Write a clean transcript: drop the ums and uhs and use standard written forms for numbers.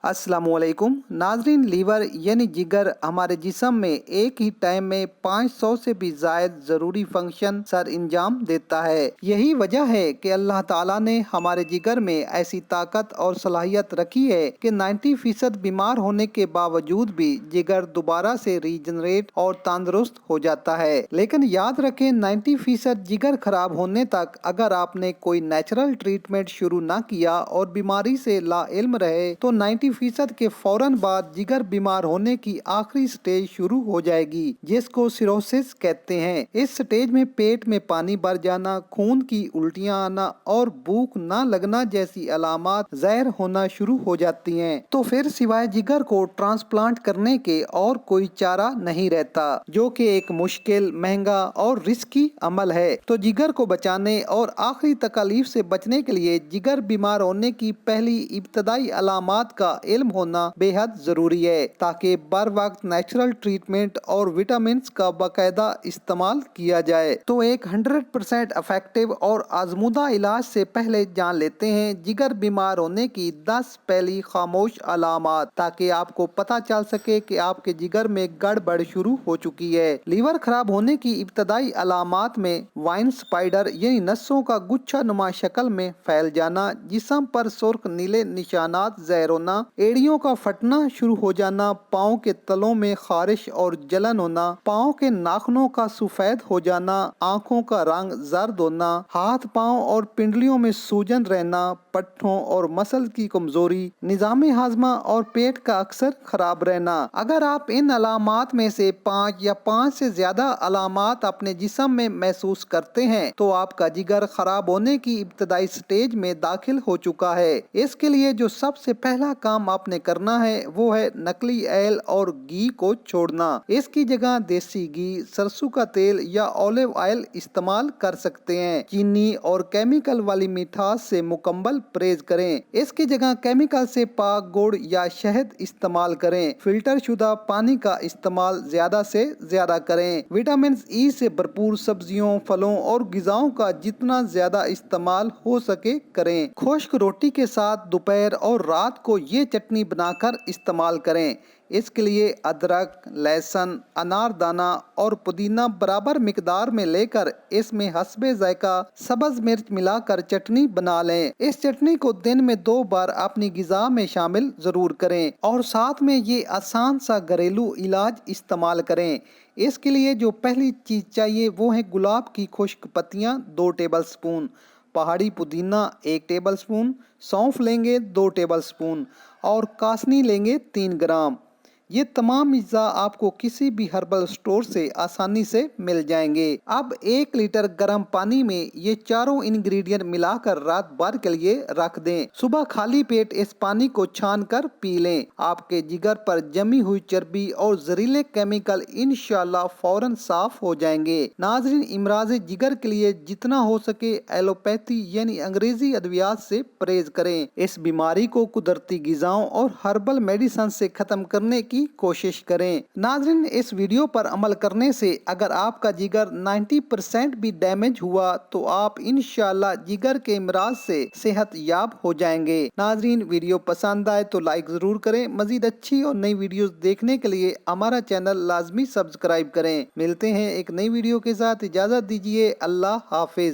अस्सलामुअलैकुम नाजरीन, लीवर यानी जिगर हमारे जिस्म में एक ही टाइम में 500 से भी ज़ायद ज़रूरी फंक्शन सर इंजाम देता है। यही वजह है कि अल्लाह ताला ने हमारे जिगर में ऐसी ताकत और सलाहियत रखी है कि 90% बीमार होने के बावजूद भी जिगर दोबारा से रीजनरेट और तंदुरुस्त हो जाता है। लेकिन याद रखें, 90% जिगर खराब होने तक अगर आपने कोई नेचुरल ट्रीटमेंट शुरू ना किया और बीमारी से लाइल्म रहे तो 90% के फौरन बाद जिगर बीमार होने की आखिरी स्टेज शुरू हो जाएगी, जिसको सिरोसिस कहते हैं। इस स्टेज में पेट में पानी भर जाना, खून की उल्टियां आना और भूख ना लगना जैसी अलामात ज़ाहिर होना शुरू हो जाती हैं। तो फिर सिवाय जिगर को ट्रांसप्लांट करने के और कोई चारा नहीं रहता, जो कि एक मुश्किल, महंगा और रिस्की अमल है। तो जिगर को बचाने और आखिरी तकलीफ से बचने के लिए जिगर बीमार होने की पहली इब्तदाई अलामात का इल्म होना बेहद जरूरी है, ताकि बर वक्त नेचुरल ट्रीटमेंट और विटामिन का बाकायदा इस्तेमाल किया जाए। तो एक 100% इफेक्टिव और आजमुदा इलाज से पहले जान लेते हैं जिगर बीमार होने की 10 पहली खामोश अलामात, ताकि आपको पता चल सके कि आपके जिगर में गड़बड़ शुरू हो चुकी है। लीवर खराब होने की इब्तदाई अलामात में वाइन स्पाइडर यानी नसों का गुच्छा नुमा शक्ल में फैल जाना, जिस्म पर सुर्ख नीले निशानात ज़ाहिर होना, एड़ियों का फटना शुरू हो जाना, पाँव के तलों में खारिश और जलन होना, पाँव के नाखूनों का सफेद हो जाना, आंखों का रंग जर्द होना, हाथ पाँव और पिंडलियों में सूजन रहना, पट्ठों और मसल की कमजोरी, निज़ाम हाजमा और पेट का अक्सर खराब रहना। अगर आप इन अलामात में से 5 या 5 से ज्यादा अलामात अपने जिस्म में महसूस करते हैं तो आपका जिगर खराब होने की इब्तदाई स्टेज में दाखिल हो चुका है। इसके लिए जो सबसे पहला काम आपने करना है वो है नकली ऑयल और घी को छोड़ना। इसकी जगह देसी घी, सरसों का तेल या ऑलिव ऑयल इस्तेमाल कर सकते हैं। चीनी और केमिकल वाली मिठास से मुकम्मल परहेज करें। इसकी जगह केमिकल से पाक गुड़ या शहद इस्तेमाल करें। फिल्टर शुदा पानी का इस्तेमाल ज्यादा से ज्यादा करें। विटामिन ई से भरपूर सब्जियों, फलों और ग़िज़ाओं का जितना ज्यादा इस्तेमाल हो सके करें। खुश्क रोटी के साथ दोपहर और रात को ये चटनी बनाकर इस्तेमाल करें। इसके लिए अदरक, लहसुन, अनारदाना और पुदीना बराबर मिकदार में लेकर इसमें हस्बे जायका सब्ज मिर्च मिलाकर चटनी बना लें। इस चटनी को दिन में 2 बार अपनी ग़िज़ा में शामिल जरूर करें और साथ में ये आसान सा घरेलू इलाज इस्तेमाल करें। इसके लिए जो पहली चीज़ चाहिए वो है गुलाब की खुश्क पत्तियाँ 2 टेबल स्पून, पहाड़ी पुदीना 1 टेबल स्पून, सौंफ लेंगे 2 टेबल स्पून और कासनी लेंगे 3 ग्राम। ये तमाम अज्जा आपको किसी भी हर्बल स्टोर से आसानी से मिल जाएंगे। अब 1 लीटर गर्म पानी में ये चारों इंग्रेडिएंट मिलाकर रात भर के लिए रख दें। सुबह खाली पेट इस पानी को छान कर पी लें। आपके जिगर पर जमी हुई चर्बी और जहरीले केमिकल इंशाल्लाह फौरन साफ हो जाएंगे। नाजरीन, इमराज जिगर के लिए जितना हो सके एलोपैथी यानी अंग्रेजी अद्वियात से परहेज करें। इस बीमारी को कुदरती ग़िज़ाओं और हर्बल मेडिसिन से खत्म करने की कोशिश करें। नाज़रीन, इस वीडियो पर अमल करने से अगर आपका जिगर 90% भी डैमेज हुआ तो आप इंशाल्लाह जिगर के इमराज से सेहत याब हो जाएंगे। नाज़रीन, वीडियो पसंद आए तो लाइक जरूर करें। मजीद अच्छी और नई वीडियोस देखने के लिए हमारा चैनल लाजमी सब्सक्राइब करें। मिलते हैं एक नई वीडियो के साथ, इजाजत दीजिए। अल्लाह हाफिज।